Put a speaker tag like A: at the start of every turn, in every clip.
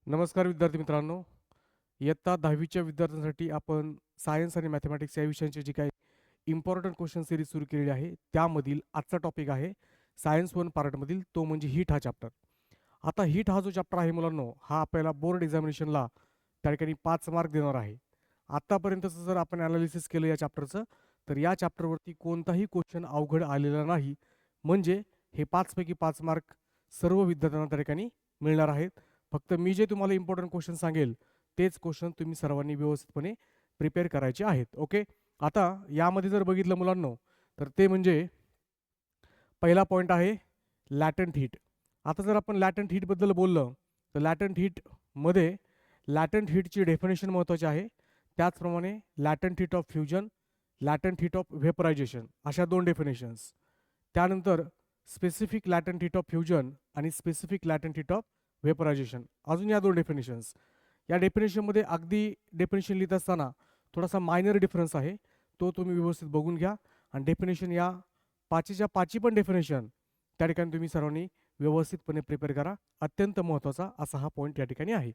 A: नमस्कार विद्यार्थी मित्रांनो. इयत्ता 10वीच्या विद्यार्थ्यांसाठी आपण सायन्स आणि मॅथमॅटिक्स या विषयांची जी काही इम्पॉर्टंट क्वेश्चन सिरीज सुरू केलेली आहे त्यामधील आजचा टॉपिक आहे सायन्स 1 पार्टमधील, तो म्हणजे हीट हा चॅप्टर. आता हीट हा जो चॅप्टर आहे मुलांनो, हा आपल्याला बोर्ड एक्झामिनेशनला त्या ठिकाणी 5 मार्क देणार आहे. आत्तापर्यंतचं जर आपण ॲनालिसिस केलं या चॅप्टरचं, तर या चॅप्टरवरती कोणताही क्वेश्चन अवघड आलेला नाही. म्हणजे हे 5 पैकी 5 मार्क सर्व विद्यार्थ्यांना त्या ठिकाणी मिळणार आहेत. फक्त मी जे तुम्हाला इम्पॉर्टंट क्वेश्चन सांगेल तेच क्वेश्चन तुम्ही सर्वांनी व्यवस्थितपणे प्रिपेअर करायचे आहेत. ओके. आता यामध्ये जर बघितलं मुलांनो, तर ते म्हणजे पहिला पॉईंट आहे लॅटंट हीट. आता जर आपण लॅटंट हीटबद्दल बोललं तर लॅटंट हीटमध्ये लॅटंट हीटची डेफिनेशन महत्त्वाची आहे. त्याचप्रमाणे latent heat of fusion, latent heat of vaporisation अशा 2 डेफिनेशन्स. त्यानंतर specific latent heat of fusion आणि specific latent heat of vaporisation, अजून या 2 डेफिनेशन्स. या डेफिनेशनमध्ये अगदी डेफिनेशन लिहित असताना थोडासा मायनर डिफरन्स आहे, तो तुम्ही व्यवस्थित बघून घ्या. आणि डेफिनेशन या 5च्या 5 पण डेफिनेशन त्या ठिकाणी तुम्ही सर्वांनी व्यवस्थितपणे प्रिपेअर करा. अत्यंत महत्त्वाचा असा हा पॉईंट या ठिकाणी आहे.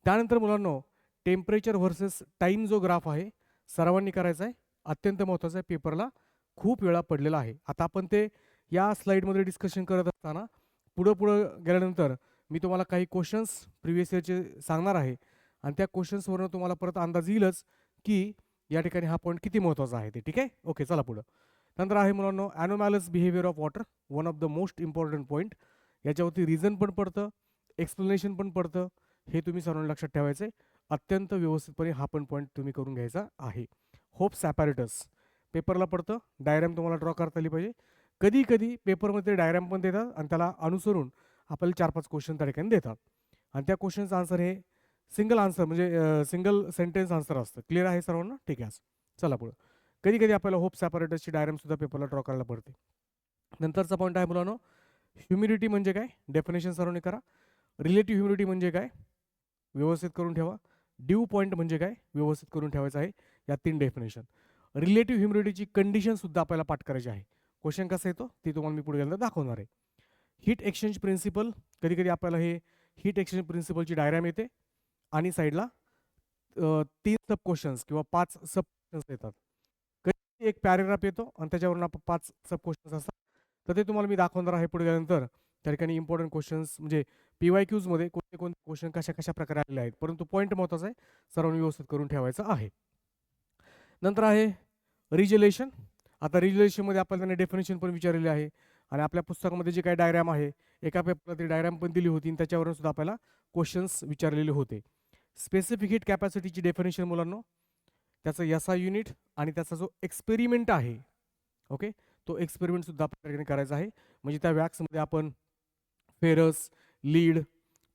A: त्यानंतर मुलांनो, टेम्परेचर व्हर्सेस टाईम जो ग्राफ आहे सर्वांनी करायचा आहे. अत्यंत महत्त्वाचा आहे, पेपरला खूप वेळा पडलेला आहे. आता आपण ते या स्लाईडमध्ये डिस्कशन करत असताना पुढं गेल्यानंतर मी तुम्हाला काही क्वेश्चन्स प्रिव्हियस इयरचे सांगणार आहे आणि त्या क्वेश्चन्सवरून तुम्हाला परत अंदाज येईलच की या ठिकाणी हा पॉईंट किती महत्त्वाचा आहे ते. ठीक आहे, ओके, चला पुढं. नंतर आहे मुलांनो anomalous behaviour of water, one of the most important point. याच्यावरती रिझन पण पडतं, एक्सप्लेनेशन पण पडतं. हे तुम्ही सर्वांनी लक्षात ठेवायचं आहे. अत्यंत व्यवस्थितपणे हा पण पॉईंट तुम्ही करून घ्यायचा आहे. होप्स ॲपॅरेटस पेपरला पडतं, डायग्राम तुम्हाला ड्रॉ करता आली पाहिजे. कधी कधी पेपरमध्ये डायग्राम पण देतात आणि त्याला अनुसरून आपल्याला 4-5 क्वेश्चन त्या ठिकाणी देतात आणि त्या क्वेश्चनचं आन्सर हे सिंगल आन्सर म्हणजे सिंगल सेंटेन्स आन्सर असतं. क्लिअर आहे सर्वांना? ठीक आहे. चला पुढं. कधी कधी आपल्याला होप्स ॲपॅरेटसची डायग्रामसुद्धा पेपरला ड्रॉ करायला पडते. नंतरचा पॉईंट आहे मुलांनो, ह्युमिडिटी म्हणजे काय, डेफिनेशन सर्वांनी करा. रिलेटिव्ह ह्युमिडिटी म्हणजे काय, व्यवस्थित करून ठेवा. ड्यू पॉईंट म्हणजे काय, व्यवस्थित करून ठेवायचं आहे. या 3 डेफिनेशन. रिलेटिव्ह ह्युमिडिटीची कंडिशनसुद्धा आपल्याला पाठ करायची आहे. क्वेश्चन कसा येतो ते तुम्हाला मी पुढे गेल्यानंतर दाखवणार आहे. हीट एक्सचेंज प्रिन्सिपल, कधी कधी आपल्याला हे हीट एक्सचेंज प्रिन्सिपलची डायग्राम येते आणि साईडला 3 सब क्वेश्चन्स किंवा 5 सब क्वेश्चन्स येतात. कधी एक पॅरेग्राफ येतो आणि त्याच्यावरून आपण 5 सब क्वेश्चन्स असतात. तर ते तुम्हाला मी दाखवणार आहे पुढे गेल्यानंतर. त्या ठिकाणी इम्पॉर्टंट क्वेश्चन्स म्हणजे PYQजमध्ये कोणते कोणते क्वेश्चन कशा कशा प्रकारे आलेले आहेत, परंतु पॉईंट महत्त्वाचा आहे, सर्वांनी व्यवस्थित करून ठेवायचं आहे. नंतर आहे रिजलेशन. आता रिजलेशनमध्ये आपल्याला त्याने डेफिनेशन पण विचारलेली आहे आणि आपल्या पुस्तकामध्ये जे काही डायग्राम आहे, एका पेपरला ती डायग्राम पण दिली होती आणि त्याच्यावरून सुद्धा आपल्याला क्वेश्चन्स विचारलेले होते. स्पेसिफिक हीट कॅपॅसिटीची डेफिनेशन मुलांनो, त्याचं SI युनिट आणि त्याचा जो एक्सपेरिमेंट आहे, ओके, तो एक्सपेरिमेंटसुद्धा आपल्याकडे करायचा आहे. म्हणजे त्या वॅक्समध्ये आपण फेरस, लीड,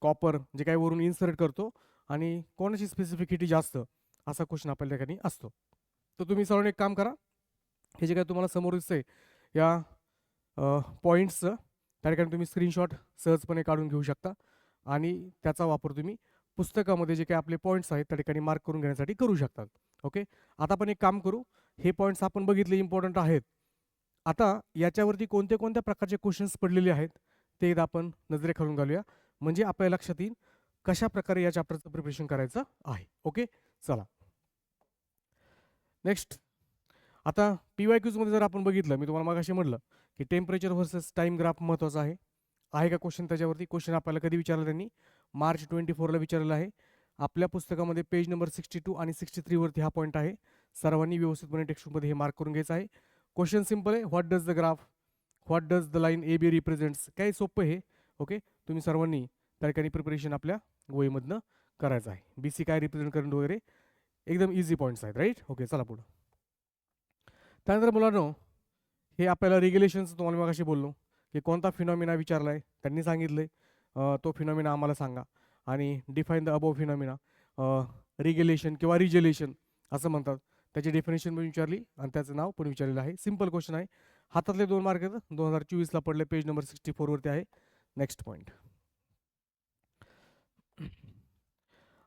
A: कॉपर जे काही वरून इन्सर्ट करतो आणि कोणाची स्पेसिफिसिटी जास्त, असा क्वेश्चन आपल्या ठिकाणी असतो. तर तुम्ही सर्वांनी एक काम करा, हे जे काही तुम्हाला समोर दिसतंय या पॉईंट्सचं त्या ठिकाणी तुम्ही स्क्रीनशॉट सहजपणे काढून घेऊ शकता आणि त्याचा वापर तुम्ही पुस्तकामध्ये जे काही आपले पॉईंट्स आहेत त्या ठिकाणी मार्क करून घेण्यासाठी करू शकतात. ओके. आता आपण एक काम करू, हे पॉईंट्स आपण बघितले इम्पॉर्टंट आहेत. आता याच्यावरती कोणत्या कोणत्या प्रकारचे क्वेश्चन्स पडलेले आहेत ते एकदा आपण नजरेखालून घालूया, म्हणजे आपल्या लक्षात येईल कशा प्रकारे या चॅप्टरचं प्रिपरेशन करायचं आहे. ओके, चला नेक्स्ट. आता PYQजमध्ये जर आपण बघितलं, मी तुम्हाला मगाशी म्हटलं की टेम्परेचर व्हर्सेस टाईम ग्राफ महत्त्वाचा आहे. आहे का क्वेश्चन त्याच्यावरती? क्वेश्चन आपल्याला कधी विचारला त्यांनी? मार्च 24ला विचारलेला आहे. आपल्या पुस्तकामध्ये पेज नंबर 62 आणि 63 वरती हा पॉईंट आहे. सर्वांनी व्यवस्थितपणे टेक्स्टबुकमध्ये हे मार्क करून घ्यायचं आहे. क्वेश्चन सिंपल आहे, what does the graph, what does the line AB represents. काही सोपं आहे. ओके, तुम्ही सर्वांनी त्या ठिकाणी प्रिपरेशन आपल्या वहीमधनं करायचं आहे. BC काय रिप्रेझेंट करून वगैरे एकदम इझी पॉईंट्स आहेत, राईट. ओके, चला पुढं. त्यानंतर मुलांनो, हे आपल्याला रेग्युलेशन्स तुम्हाला मी मगाशी बोललो की कोणता फिनॉमिना विचारला आहे, त्यांनी सांगितले तो फिनॉमिना आम्हाला सांगा आणि define the above phenomena. Regulation किंवा रिजलेशन असं म्हणतात, त्याची डेफिनेशन पण विचारली आणि त्याचं नाव पण विचारलेलं आहे. सिंपल क्वेश्चन आहे. हातातले 2 मार्क आहेत, 2024ला पडले, पेज नंबर 64 वरती आहे. Next point.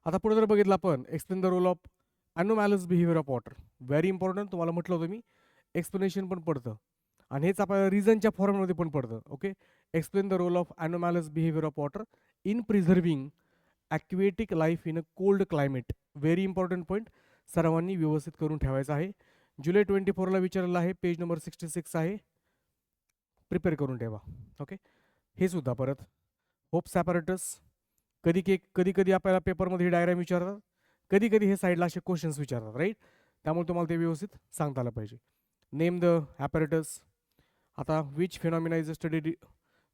A: आता पुढे जर बघितलं आपण, explain the role of anomalous behaviour of water. Very important, तुम्हाला म्हटलं होतं मी, एक्सप्लेनेशन पण पडतं आणि हेच आपल्याला रिझनच्या फॉर्ममध्ये पण पडतं. Okay, explain the role of anomalous behaviour of water in preserving aquatic life in a cold climate. Very important point सर्वांनी व्यवस्थित करून ठेवायचा आहे. जुलै 24ला विचारलेलं आहे, पेज नंबर 66 आहे, प्रिपेअर करून ठेवा. ओके, हे सुद्धा परत होप्स ॲपॅरेटस. कधी कधी आपल्याला पेपरमध्ये ही डायग्राम विचारतात, कधी कधी हे साईडला असे क्वेश्चन्स विचारतात, राईट. त्यामुळे तुम्हाला ते व्यवस्थित सांगता आलं पाहिजे. Name the apparatus. आता which phenomena is studied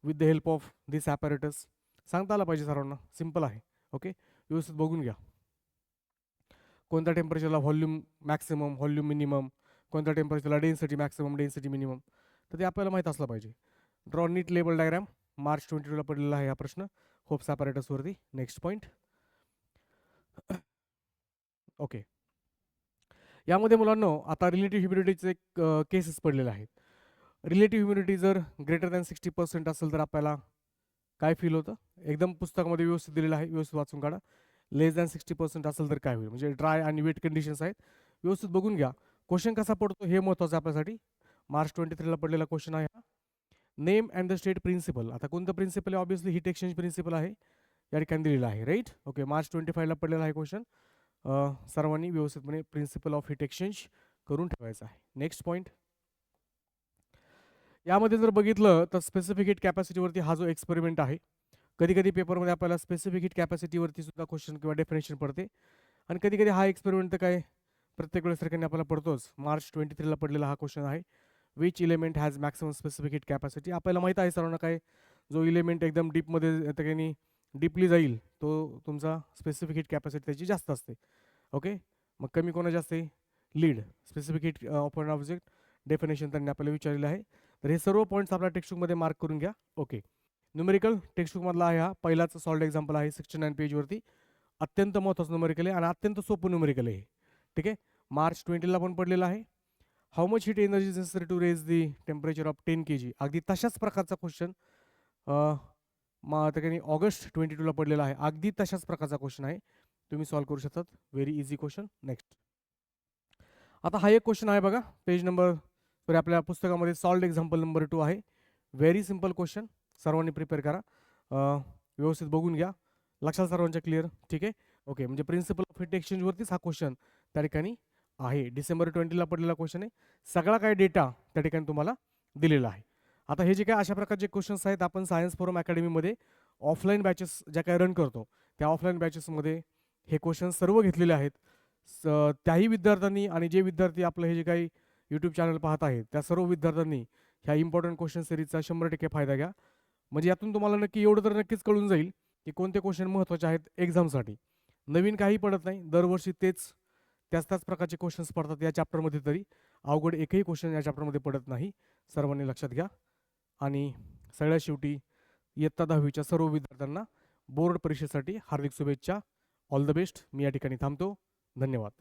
A: with the help of this apparatus सांगता आलं पाहिजे सर्वांना. सिम्पल आहे. ओके, व्यवस्थित बघून घ्या. कोणत्या टेम्परेचरला व्हॉल्यूम मॅक्सिमम, व्हॉल्यूम मिनिमम, कोणत्या टेम्परेचरला डेन्सिटी मॅक्सिमम, डेन्सिटी मिनिमम, तर ते आपल्याला माहीत असलं पाहिजे. Draw neat label diagram. March 22ला पडलेला आहे हा प्रश्न होप्स ॲपॅरेटसवरती. Next point. ओके, यामध्ये मुलांनो आता रिलेटिव्ह ह्युमिडिटीचे एक केसेस पडलेले आहेत. रिलेटिव्ह ह्युमिडिटी जर ग्रेटर दॅन 60% असेल तर आपल्याला काय फील होतं? एकदम पुस्तकामध्ये व्यवस्थित दिलेलं आहे, व्यवस्थित वाचून काढा. लेस दॅन 60% असेल तर काय होईल? म्हणजे ड्राय आणि वेट कंडिशन्स आहेत, व्यवस्थित बघून घ्या. क्वेश्चन कसा पडतो हे महत्त्वाचं आपल्यासाठी. मार्च 23ला पडलेला क्वेश्चन आहे हा. Name and the state principle. आता कोणतं प्रिन्सिपल आहे? ऑब्विसली हीट एक्सचेंज प्रिन्सिपल आहे, या ठिकाणी दिलेलं आहे, राईट. ओके, मार्च 25ला पडलेला आहे क्वेश्चन. सर्वांनी व्यवस्थितपणे प्रिन्सिपल ऑफ हीट एक्सचेंज करून ठेवायचं आहे. Next point. यामध्ये जर बघितलं तर स्पेसिफिक हीट कॅपॅसिटीवरती हा जो एक्सपेरिमेंट आहे, कधी कधी पेपरमध्ये आपल्याला स्पेसिफिक हीट कॅपॅसिटीवरती सुद्धा क्वेश्चन किंवा डेफिनेशन पडते. आणि कधी कधी हा एक्सपेरिमेंट तर काय प्रत्येक वेळेस सारख्याने आपल्याला पडतोच. मार्च 23ला पडलेला हा क्वेश्चन आहे. Which element has maximum specific heat capacity. आपल्याला माहीत आहे सर्वांना काय, जो इलेमेंट एकदम डीपमध्ये काही डीपली जाईल तो तुमचा स्पेसिफिक हीट कॅपॅसिटी त्याची जास्त असते. ओके, मग कमी कोणा जास्त आहे? Lead. Specific heat of an object definition त्यांनी आपल्याला विचारलेलं आहे. तर हे सर्व पॉईंट्स आपल्या टेक्स्टबुकमध्ये मार्क करून घ्या. ओके, न्यूमेरिकल टेक्स्टबुकमधला आहे हा पहिलाच सॉल्ड एक्झाम्पल आहे 69 पेजवरती. अत्यंत महत्त्वाचं न्यूमेरिकल आहे आणि अत्यंत सोपं न्यूमेरिकल आहे. ठीक आहे, मार्च 20ला पण पडलेला आहे. How much heat energy is necessary to raise the temperature of 10 kg. अगदी तशाच प्रकारचा क्वेश्चन त्या ऑगस्ट 22ला पडलेला आहे. अगदी तशाच प्रकारचा क्वेश्चन आहे, तुम्ही सॉल्व्ह करू शकतात. Very easy question. नेक्स्ट. आता हा एक क्वेश्चन आहे बघा, पेज नंबर तर आपल्या पुस्तकामध्ये सॉल्व्ड एक्झाम्पल नंबर 2 आहे. व्हेरी सिम्पल क्वेश्चन, सर्वांनी प्रिपेअर करा, व्यवस्थित बघून घ्या. लक्षात सर्वांच्या क्लिअर? ठीक आहे. ओके, म्हणजे प्रिन्सिपल ऑफ हीट एक्सचेंजवरतीच हा क्वेश्चन त्या ठिकाणी आहे. डिसेंबर 20ला पडलेला क्वेश्चन आहे. सगळा काय डेटा त्या ठिकाणी तुम्हाला दिलेला आहे. आता हे जे काय अशा प्रकारचे क्वेश्चन्स आहेत, आपण सायन्स फोरम अकॅडमीमध्ये ऑफलाईन बॅचेस ज्या काही रन करतो त्या ऑफलाईन बॅचेसमध्ये हे क्वेश्चन सर्व घेतलेले आहेत. त्याही विद्यार्थ्यांनी आणि जे विद्यार्थी आपलं हे जे काही यूट्यूब चॅनल पाहत आहेत त्या सर्व विद्यार्थ्यांनी ह्या इम्पॉर्टंट क्वेश्चन सिरीजचा 100% फायदा घ्या. म्हणजे यातून तुम्हाला नक्की एवढं तर नक्कीच कळून जाईल की कोणते क्वेश्चन महत्त्वाचे आहेत एक्झामसाठी. नवीन काही पडत नाही, दरवर्षी त्याच प्रकारचे क्वेश्चन्स पडतात या चॅप्टरमध्ये. तरी अवघड एकही क्वेश्चन या चॅप्टरमध्ये पडत नाही, सर्वांनी लक्षात घ्या. आणि सगळ्यात शेवटी इयत्ता 10वीच्या सर्व विद्यार्थ्यांना बोर्ड परीक्षेसाठी हार्दिक शुभेच्छा. All the best. मी या ठिकाणी थांबतो. धन्यवाद.